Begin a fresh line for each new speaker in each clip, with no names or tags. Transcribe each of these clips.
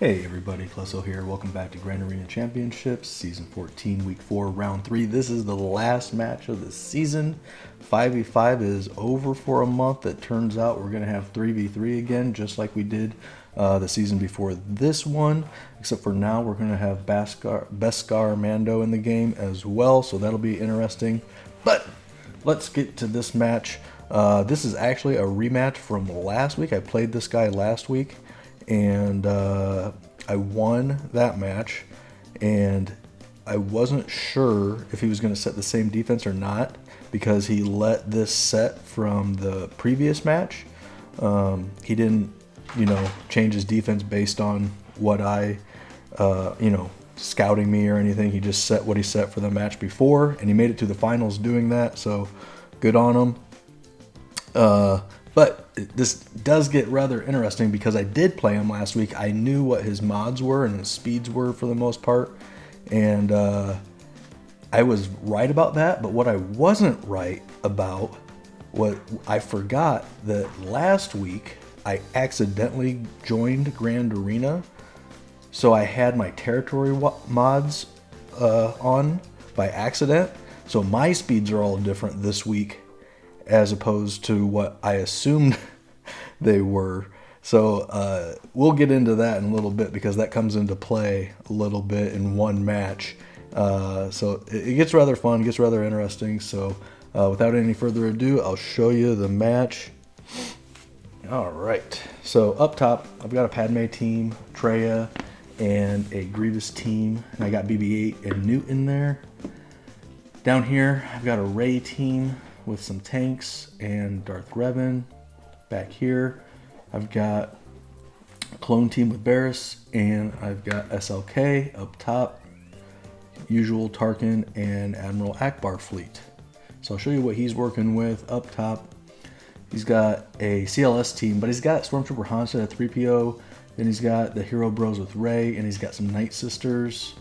Hey everybody, Klesso here. Welcome back to Grand Arena Championships, Season 14, Week 4, Round 3. This is the last match of the season. 5v5 is over for a month. It turns out we're going to have 3v3 again, just like we did the season before this one. Except for now, we're going to have Beskar Mando in the game as well, so that'll be interesting. But let's get to this match. This is actually a rematch from last week. I played this guy last week, and I won that match, and I wasn't sure if he was going to set the same defense or not because he let this set from the previous match. He didn't, change his defense based on what I, scouting me or anything. He just set what he set for the match before, and he made it to the finals doing that, so good on him. But this does get rather interesting because I did play him last week. I knew what his mods were and his speeds were for the most part. And I was right about that. But what I wasn't right about, what I forgot that last week I accidentally joined Grand Arena. So I had my territory mods on by accident. So my speeds are all different this week as opposed to what I assumed they were. So we'll get into that in a little bit because that comes into play a little bit in one match. So it gets rather fun, gets rather interesting. So without any further ado, I'll show you the match. All right. So up top, I've got a Padme team, Traya, and a Grievous team. And I got BB-8 and Newt in there. Down here, I've got a Rey team with some tanks and Darth Revan. Back here, I've got a clone team with Barriss, and I've got SLK up top, usual Tarkin and Admiral Akbar fleet. So I'll show you what he's working with. Up top, he's got a CLS team, but he's got Stormtrooper Hansa at 3PO, then he's got the Hero Bros with Rey, and he's got some Night Sisters.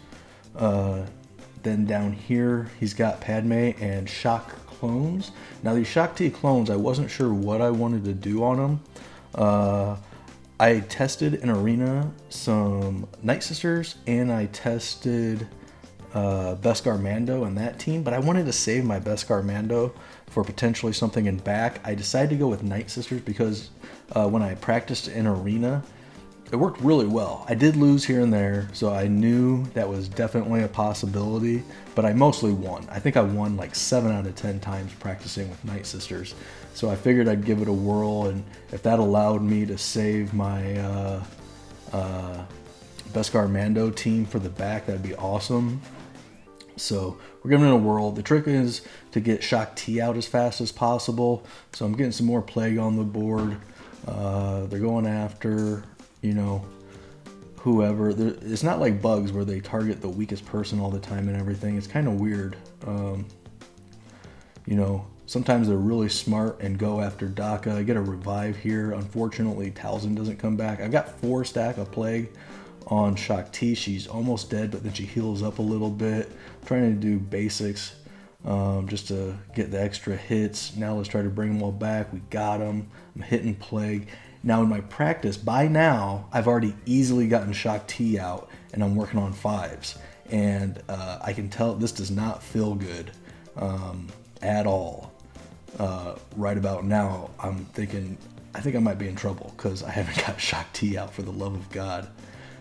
Then down here, he's got Padme and Shock clones. Now these Shaak Ti clones, I wasn't sure what I wanted to do on them. I tested in Arena some Night Sisters, and I tested Beskar Mando and that team, but I wanted to save my Beskar Mando for potentially something in back. I decided to go with Night Sisters because when I practiced in Arena, it worked really well. I did lose here and there, so I knew that was definitely a possibility, but I mostly won. I think I won like 7 out of 10 times practicing with Night Sisters. So I figured I'd give it a whirl, and if that allowed me to save my Beskar Mando team for the back, that'd be awesome. So we're giving it a whirl. The trick is to get Shaak Ti out as fast as possible. So I'm getting some more Plague on the board. They're going after whoever. It's not like Bugs where they target the weakest person all the time and everything. It's kind of weird. Sometimes they're really smart and go after Daka. I get a revive here. Unfortunately, Talzin doesn't come back. I've got 4 stack of Plague on Shaak Ti. She's almost dead, but then she heals up a little bit. I'm trying to do basics just to get the extra hits. Now let's try to bring them all back. We got them. I'm hitting Plague. Now in my practice, by now, I've already easily gotten Shaak Ti out, and I'm working on 5s. And I can tell this does not feel good at all. Right about now, I'm thinking, I think I might be in trouble because I haven't got Shaak Ti out, for the love of God.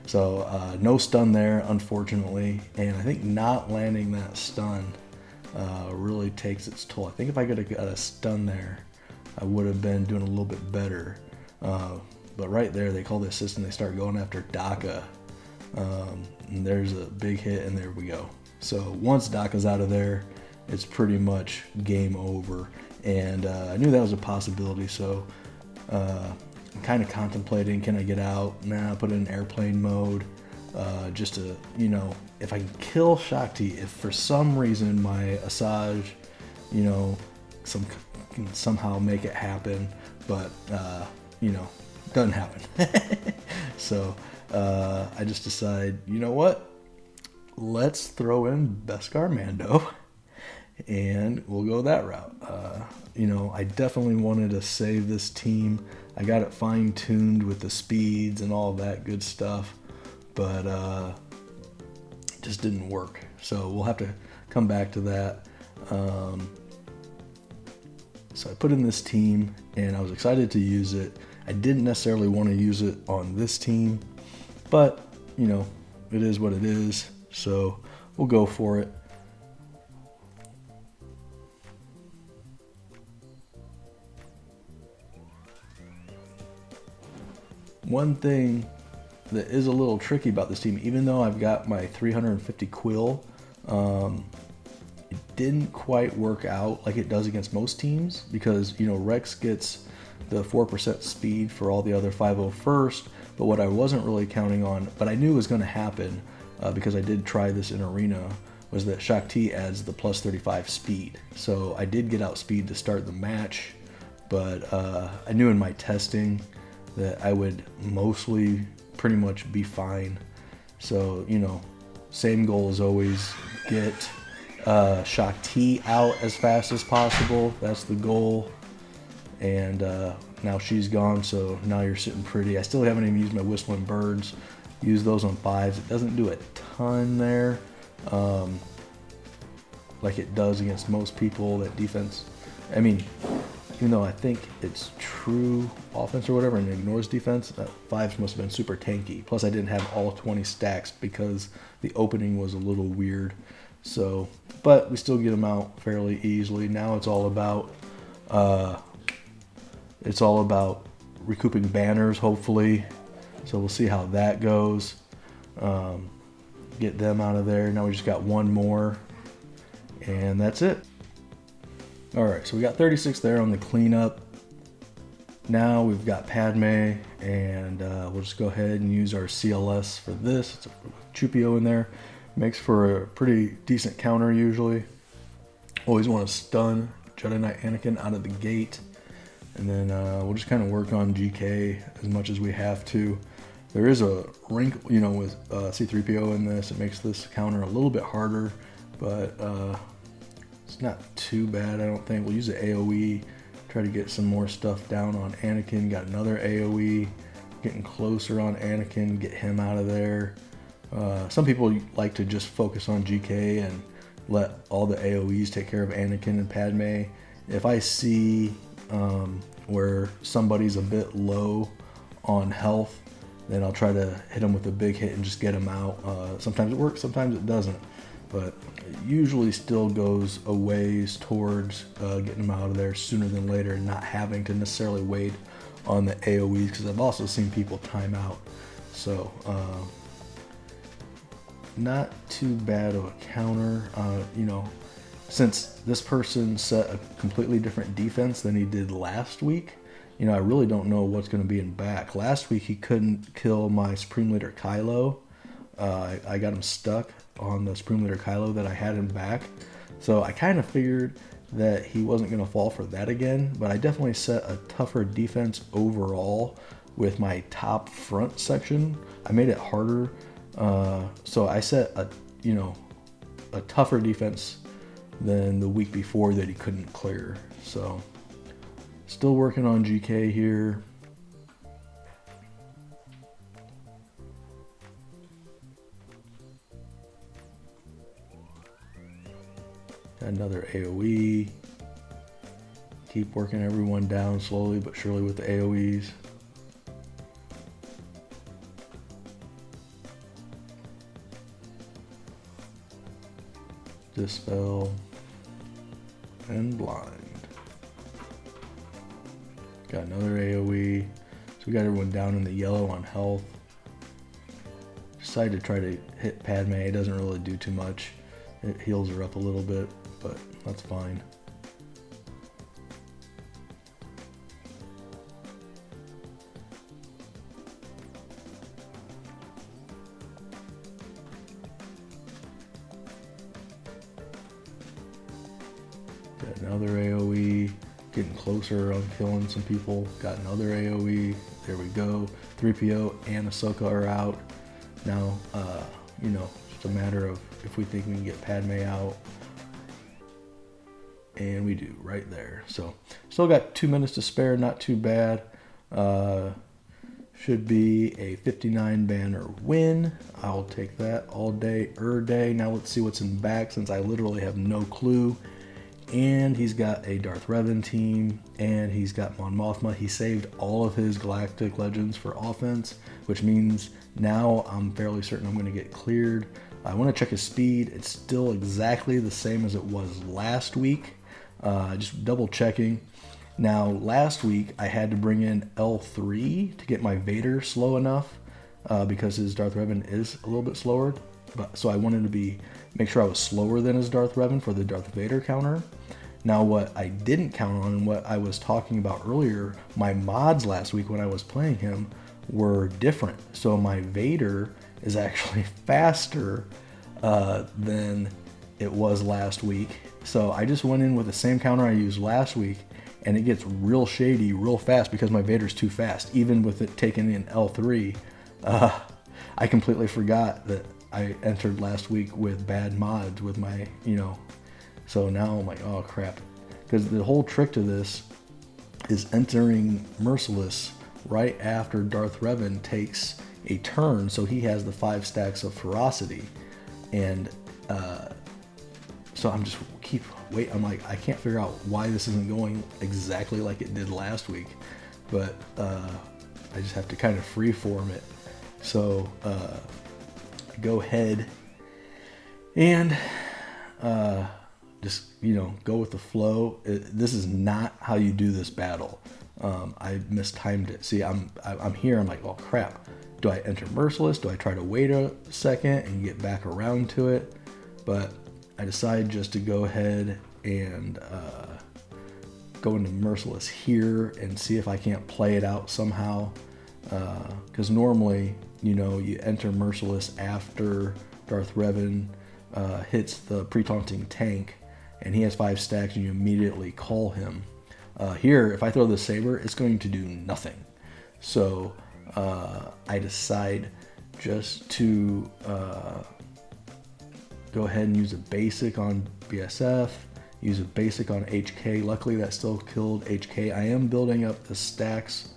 So no stun there, unfortunately. And I think not landing that stun really takes its toll. I think if I could have got a stun there, I would have been doing a little bit better. But right there, they call the assist and they start going after Daka. And there's a big hit, and there we go. So once Daka's out of there, it's pretty much game over. And I knew that was a possibility, so I'm kind of contemplating, can I get out? Nah, put it in airplane mode. Just to, if I can kill Shaak Ti, if for some reason my Asajj, can somehow make it happen, but doesn't happen. So I just decide, you know what? Let's throw in Beskar Mando, and we'll go that route. I definitely wanted to save this team. I got it fine-tuned with the speeds and all that good stuff. but it just didn't work. So we'll have to come back to that. So I put in this team, and I was excited to use it. I didn't necessarily want to use it on this team, but, you know, it is what it is. So we'll go for it. One thing that is a little tricky about this team, even though I've got my 350 quill, it didn't quite work out like it does against most teams, because, you know, Rex gets the 4% speed for all the other 501st, but what I wasn't really counting on, but I knew was going to happen because I did try this in Arena, was that Shaak Ti adds the plus 35 speed. So I did get outspeed to start the match, but I knew in my testing that I would mostly pretty much be fine. So, you know, same goal as always, get Shaak Ti out as fast as possible. That's the goal. And now she's gone, so now you're sitting pretty. I still haven't even used my Whistling Birds. Use those on 5s. It doesn't do a ton there, like it does against most people. That defense, I mean, even though I think it's true offense or whatever and ignores defense, that 5s must have been super tanky. Plus I didn't have all 20 stacks because the opening was a little weird. So, but we still get them out fairly easily. Now it's all about recouping banners, hopefully. So we'll see how that goes. Get them out of there. Now we just got one more, and that's it. All right, so we got 36 there on the cleanup. Now we've got Padme, and we'll just go ahead and use our CLS for this. It's a Chewpio in there. Makes for a pretty decent counter usually. Always want to stun Jedi Knight Anakin out of the gate. And then we'll just kind of work on GK as much as we have to. There is a wrinkle, you know, with C-3PO in this. It makes this counter a little bit harder, but it's not too bad, I don't think. We'll use the AoE, try to get some more stuff down on Anakin. Got another AoE, getting closer on Anakin, get him out of there. Some people like to just focus on GK and let all the AoEs take care of Anakin and Padme. If I see where somebody's a bit low on health, then I'll try to hit them with a big hit and just get them out. Sometimes it works, sometimes it doesn't, but it usually still goes a ways towards getting them out of there sooner than later and not having to necessarily wait on the AoEs, because I've also seen people time out. So not too bad of a counter. You know, since this person set a completely different defense than he did last week, you know, I really don't know what's going to be in back. Last week he couldn't kill my Supreme Leader Kylo. I got him stuck on the Supreme Leader Kylo that I had in back. So I kind of figured that he wasn't going to fall for that again, but I definitely set a tougher defense overall with my top front section. I made it harder. So I set a tougher defense than the week before that he couldn't clear. So still working on GK here. Got another AoE. Keep working everyone down slowly but surely with the AoEs. Dispel and blind. Got another AoE. So we got everyone down in the yellow on health. Decided to try to hit Padme. It doesn't really do too much. It heals her up a little bit, but that's fine. Got another AoE, getting closer on killing some people. Got another AoE, there we go. 3PO and Ahsoka are out. Now, you know, it's a matter of if we think we can get Padme out. And we do, right there. So, still got 2 minutes to spare, not too bad. Should be a 59 banner win. I'll take that all day, day. Now let's see what's in the back since I literally have no clue. And he's got a Darth Revan team, and he's got Mon Mothma. He saved all of his Galactic Legends for offense, which means now I'm fairly certain I'm going to get cleared. I want to check his speed. It's still exactly the same as it was last week. Just double checking. Now, last week I had to bring in L3 to get my Vader slow enough because his Darth Revan is a little bit slower. So I wanted to make sure I was slower than his Darth Revan for the Darth Vader counter. Now, what I didn't count on and what I was talking about earlier, my mods last week when I was playing him were different. So my Vader is actually faster than it was last week. So I just went in with the same counter I used last week, and it gets real shady real fast because my Vader's too fast. Even with it taking in L3, I completely forgot that I entered last week with bad mods with my, so now I'm like, oh crap. Because the whole trick to this is entering Merciless right after Darth Revan takes a turn, so he has the 5 stacks of ferocity. And so I'm just I'm like, I can't figure out why this isn't going exactly like it did last week, but I just have to kind of freeform it. So go ahead and just go with the flow. This is not how you do this battle. I mistimed it. See, I'm here. I'm like, oh crap. Do I enter Merciless? Do I try to wait a second and get back around to it? But I decide just to go ahead and go into Merciless here and see if I can't play it out somehow. Because normally, you enter Merciless after Darth Revan hits the pre-taunting tank, and he has 5 stacks, and you immediately call him. Here, if I throw the saber, it's going to do nothing. So I decide just to go ahead and use a basic on BSF, use a basic on HK. Luckily, that still killed HK. I am building up the stacks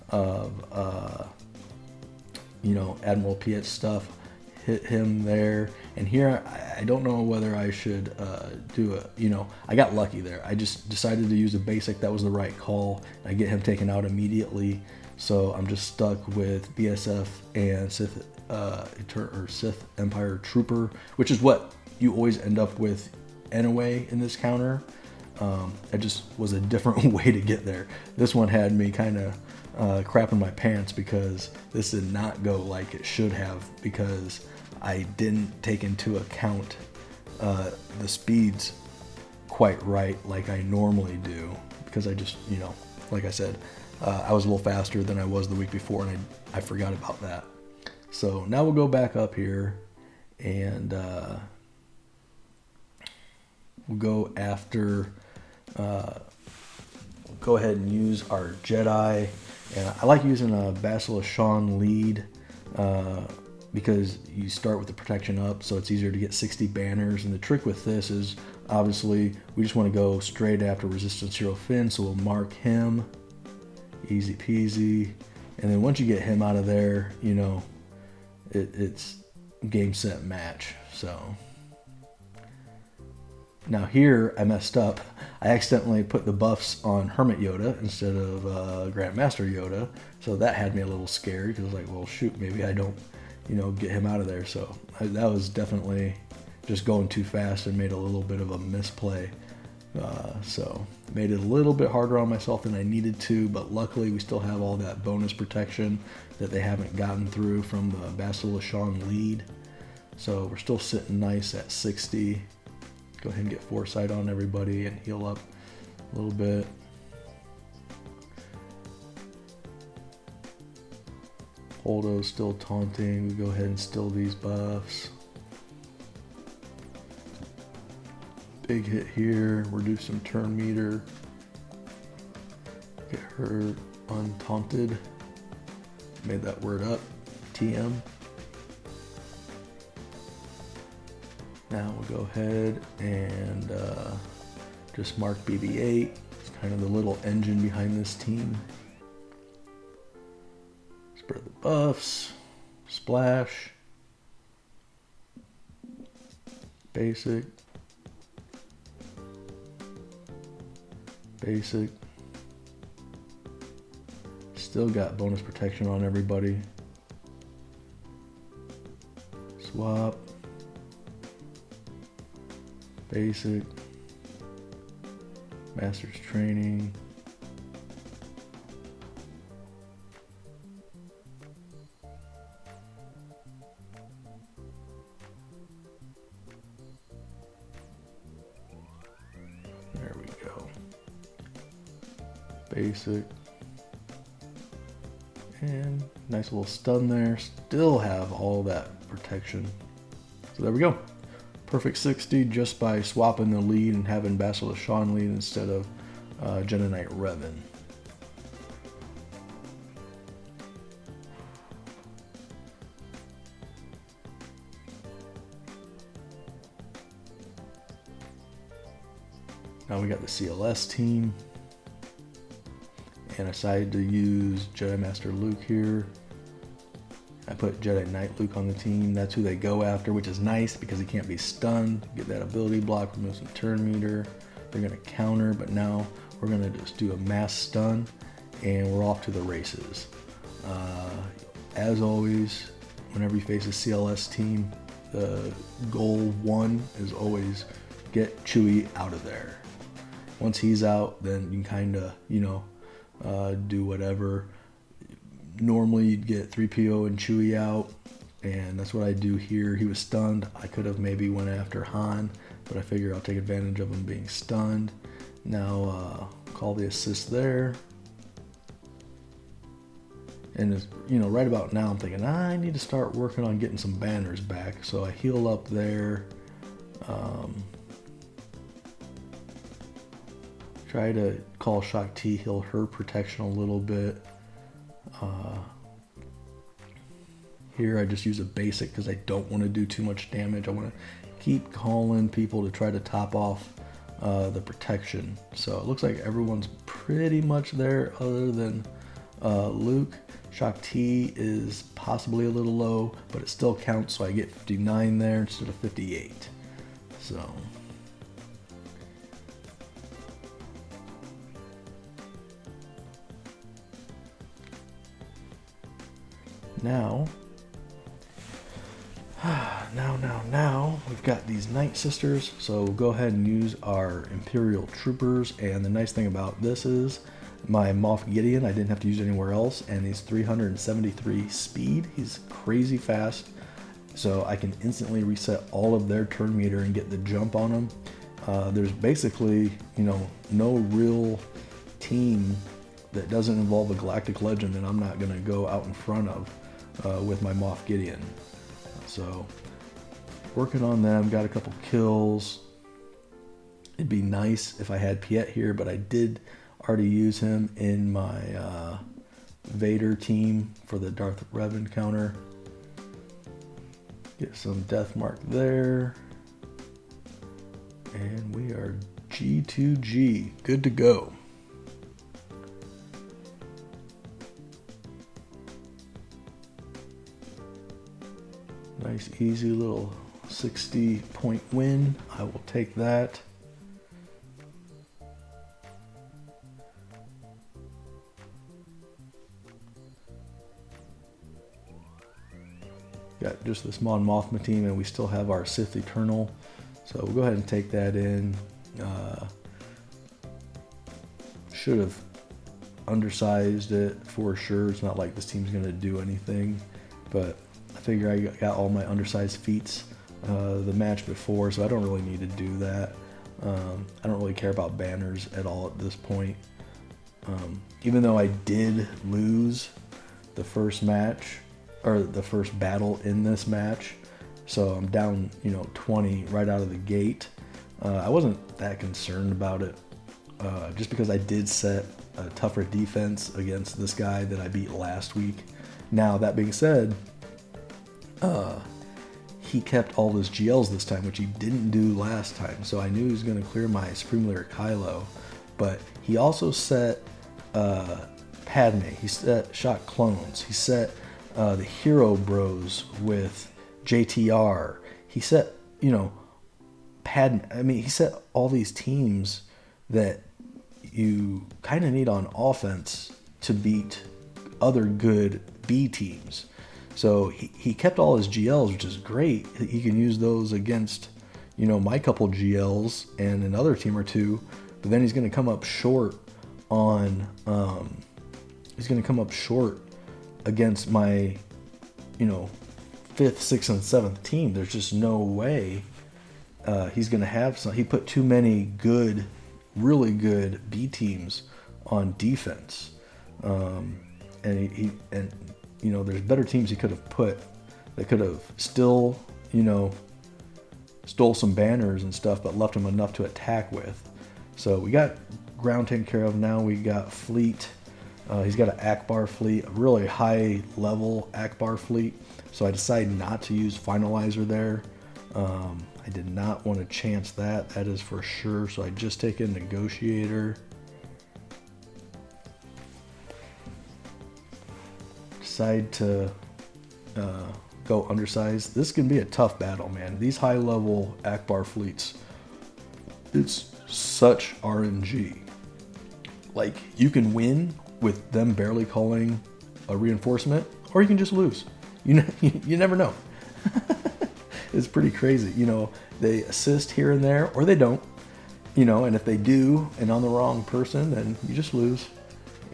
of Admiral Piet stuff. Hit him there, and here I don't know whether I should do I got lucky there. I just decided to use a basic. That was the right call. I get him taken out immediately, so I'm just stuck with BSF and Sith Empire Trooper, which is what you always end up with anyway in this counter. It just was a different way to get there. This one had me kind of crapping my pants because this did not go like it should have, because I didn't take into account the speeds quite right like I normally do, because I just, like I said, I was a little faster than I was the week before, and I forgot about that. So now we'll go back up here, and we'll go after, go ahead and use our Jedi. And I like using a Bastila Shan lead because you start with the protection up, so it's easier to get 60 banners. And the trick with this is, obviously, we just want to go straight after Resistance Hero Finn, so we'll mark him. Easy peasy. And then once you get him out of there, it's game, set, match. So now here I messed up. I accidentally put the buffs on Hermit Yoda instead of Grandmaster Yoda, so that had me a little scared, because I was like, well shoot, maybe I don't get him out of there. So that was definitely just going too fast and made a little bit of a misplay. So made it a little bit harder on myself than I needed to, but luckily we still have all that bonus protection that they haven't gotten through from the Bastila Shan lead. So we're still sitting nice at 60. Go ahead and get Foresight on everybody and heal up a little bit. Holdo's still taunting. We go ahead and steal these buffs. Big hit here. Reduce some turn meter. Get her untaunted. Made that word up. TM. Now we'll go ahead and just mark BB-8. It's kind of the little engine behind this team. Spread the buffs. Splash. Basic. Basic. Still got bonus protection on everybody. Swap. Basic. Master's Training. There we go. Basic. And nice little stun there. Still have all that protection. So there we go. Perfect 60 just by swapping the lead and having Basilisk Sean lead instead of Jedi Knight Revan. Now we got the CLS team. And I decided to use Jedi Master Luke here. I put Jedi Knight Luke on the team. That's who they go after, which is nice because he can't be stunned. Get that ability block, remove some turn meter. They're going to counter, but now we're going to just do a mass stun and we're off to the races. As always, whenever you face a CLS team, the goal one is always get Chewie out of there. Once he's out, then you kind of, do whatever. Normally you'd get 3PO and Chewie out, and that's what I do here. He was stunned. I could have maybe went after Han, but I figure I'll take advantage of him being stunned. Now call the assist there. And right about now I'm thinking I need to start working on getting some banners back. So I heal up there. Try to call Shaak Ti, heal her protection a little bit. Here I just use a basic because I don't want to do too much damage. I want to keep calling people to try to top off the protection. So it looks like everyone's pretty much there other than Luke. Shaak Ti is possibly a little low, but it still counts, so I get 59 there instead of 58. So now we've got these Night Sisters, so we'll go ahead and use our Imperial Troopers. And the nice thing about this is my Moff Gideon I didn't have to use anywhere else, and he's 373 speed. He's crazy fast, so I can instantly reset all of their turn meter and get the jump on them. There's basically no real team that doesn't involve a galactic legend that I'm not going to go out in front of with my Moff Gideon. So working on them, got a couple kills. It'd be nice if I had Piet here, but I did already use him in my Vader team for the Darth Revan counter. Get some death mark there. And we are G2G, good to go. Nice easy little 60-point win. I will take that. Got just this Mon Mothma team, and we still have our Sith Eternal. So we'll go ahead and take that in. Should have undersized it for sure. It's not like this team's going to do anything, but I figure I got all my undersized feats the match before, so I don't really need to do that. I don't really care about banners at all at this point. Even though I did lose the first match, or the first battle in this match, so I'm down 20 right out of the gate. I wasn't that concerned about it, just because I did set a tougher defense against this guy that I beat last week. Now that being said, he kept all his GLs this time, which he didn't do last time, so I knew he was going to clear my Supreme Leader Kylo. But he also set Padme, he set Shot Clones, he set the Hero Bros with JTR. He set, he set all these teams that you kind of need on offense to beat other good B teams. So he kept all his GLs, which is great. He can use those against, my couple GLs and another team or two. But then he's going to come up short on, against my, 5th, 6th, and 7th team. There's just no way he's going to have some. He put too many good, really good B teams on defense. And there's better teams he could have put that could have still, stole some banners and stuff, but left him enough to attack with. So we got ground taken care of. Now we got fleet. He's got an Akbar fleet, a really high level Akbar fleet. So I decided not to use Finalizer there. I did not want to chance that. That is for sure. So I just take a Negotiator. Decide to go undersized. This can be a tough battle, man. These high level Akbar fleets, it's such RNG. Like, you can win with them barely calling a reinforcement, or you can just lose. You never know. It's pretty crazy. They assist here and there, or they don't. And if they do, and on the wrong person, then you just lose.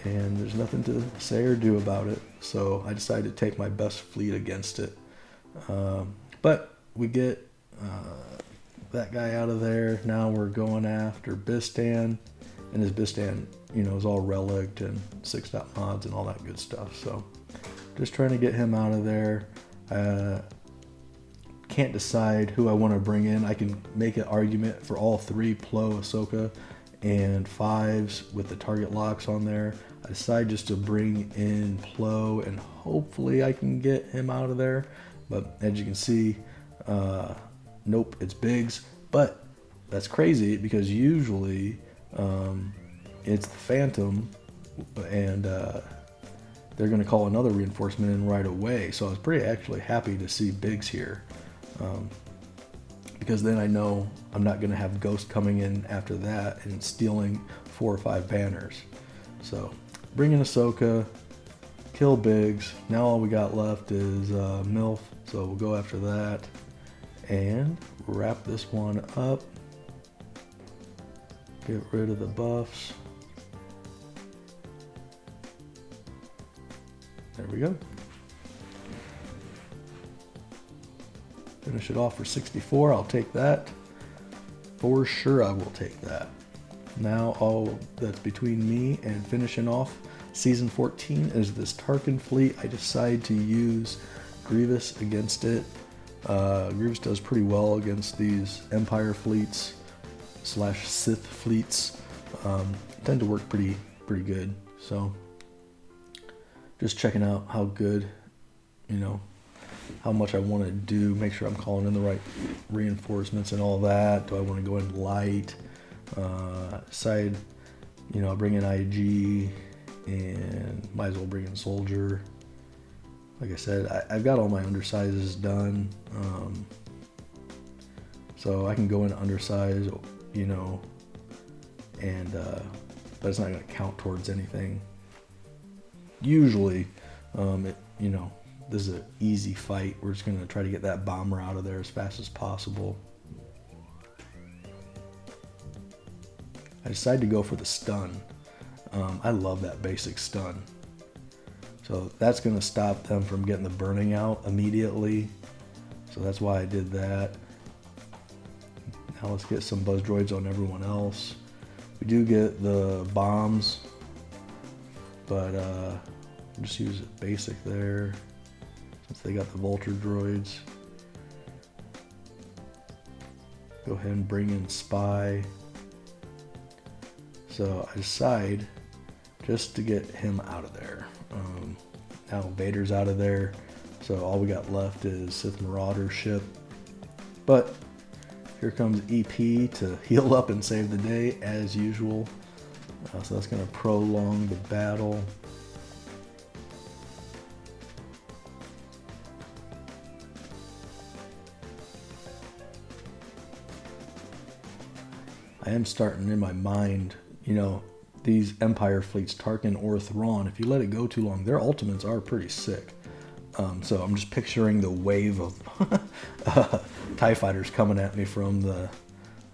And there's nothing to say or do about it. So I decided to take my best fleet against it. But we get that guy out of there. Now we're going after Bistan. And his Bistan, is all relicked and 6-dot mods and all that good stuff. So just trying to get him out of there. Can't decide who I want to bring in. I can make an argument for all 3 Plo, Ahsoka, and 5s with the target locks on there. I decide just to bring in Plo, and hopefully I can get him out of there. But as you can see, nope, it's Biggs. But that's crazy because usually it's the Phantom, and they're going to call another reinforcement in right away. So I was pretty actually happy to see Biggs here. Because then I know I'm not going to have Ghost coming in after that and stealing 4 or 5 banners. So bring in Ahsoka, kill Biggs. Now all we got left is MILF, so we'll go after that and wrap this one up. Get rid of the buffs. There we go. Finish it off for 64. I'll take that. For sure I will take that. Now all that's between me and finishing off Season 14 is this Tarkin fleet. I decide to use Grievous against it. Grievous does pretty well against these Empire fleets / Sith fleets. Tend to work pretty good. So just checking out how good, how much I want to do, make sure I'm calling in the right reinforcements and all that. Do I want to go in light? Decide, bring in IG, and might as well bring in Soldier. Like I said, I've got all my undersizes done. So I can go in undersize, and but it's not going to count towards anything. Usually, this is an easy fight. We're just going to try to get that bomber out of there as fast as possible. I decided to go for the stun. I love that basic stun. So that's going to stop them from getting the burning out immediately. So that's why I did that. Now let's get some buzz droids on everyone else. We do get the bombs, but just use it basic there. Since they got the Vulture droids. Go ahead and bring in Spy. So I decide just to get him out of there. Now Vader's out of there. So all we got left is Sith Marauder ship. But here comes EP to heal up and save the day as usual. So that's going to prolong the battle. I am starting in my mind, these Empire fleets, Tarkin or Thrawn, if you let it go too long, their ultimates are pretty sick. So I'm just picturing the wave of TIE fighters coming at me from the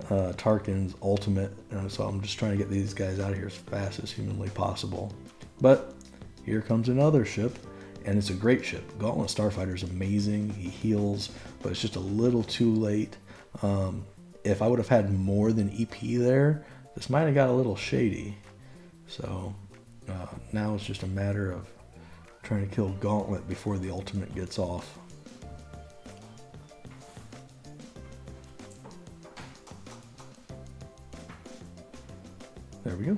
Tarkin's ultimate. So I'm just trying to get these guys out of here as fast as humanly possible. But here comes another ship, and it's a great ship. Gauntlet Starfighter is amazing. He heals, but it's just a little too late. If I would have had more than EP there, this might have got a little shady. So now it's just a matter of trying to kill Gauntlet before the ultimate gets off. There we go.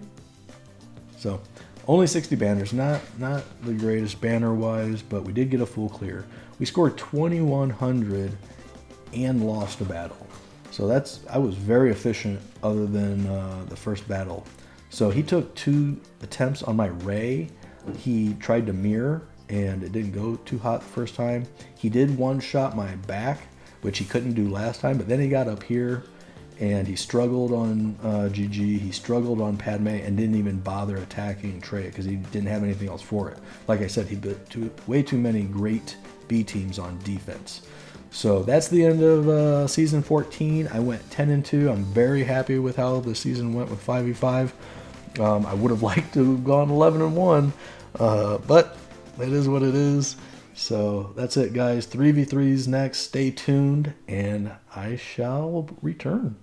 So only 60 banners, not the greatest banner wise, but we did get a full clear. We scored 2,100 and lost a battle. So I was very efficient other than the first battle. So he took 2 attempts on my Rey. He tried to mirror and it didn't go too hot the first time. He did one-shot my back, which he couldn't do last time, but then he got up here and he struggled on GG, he struggled on Padme, and didn't even bother attacking Trey because he didn't have anything else for it. Like I said, he built way too many great B teams on defense. So that's the end of season 14. I went 10-2. I'm very happy with how the season went with 5v5. I would have liked to have gone 11-1, but it is what it is. So that's it, guys. 3v3s next. Stay tuned, and I shall return.